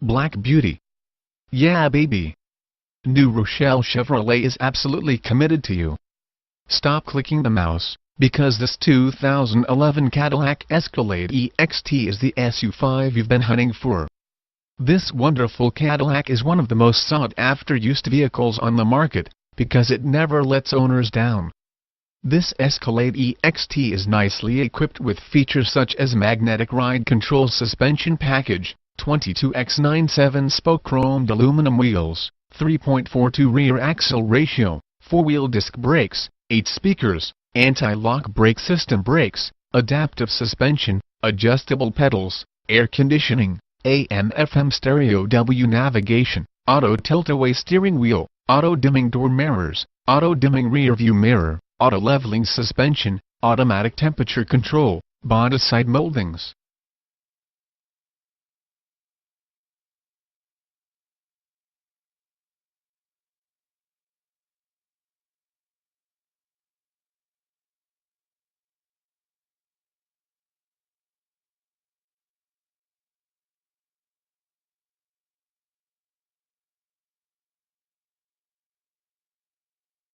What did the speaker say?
Black Beauty. Yeah baby. New Rochelle Chevrolet is absolutely committed to you. Stop clicking the mouse, because this 2011 Cadillac Escalade EXT is the SU5 you've been hunting for. This wonderful Cadillac is one of the most sought-after used vehicles on the market, because it never lets owners down. This Escalade EXT is nicely equipped with features such as magnetic ride control suspension package, 22x9 7-spoke chromed aluminum wheels, 3.42 rear axle ratio, 4-wheel disc brakes, 8 speakers, anti-lock brake system brakes, adaptive suspension, adjustable pedals, air conditioning, AM/FM stereo W navigation, auto tilt-away steering wheel, auto-dimming door mirrors, auto-dimming rear-view mirror, auto-leveling suspension, automatic temperature control, Bonded side moldings,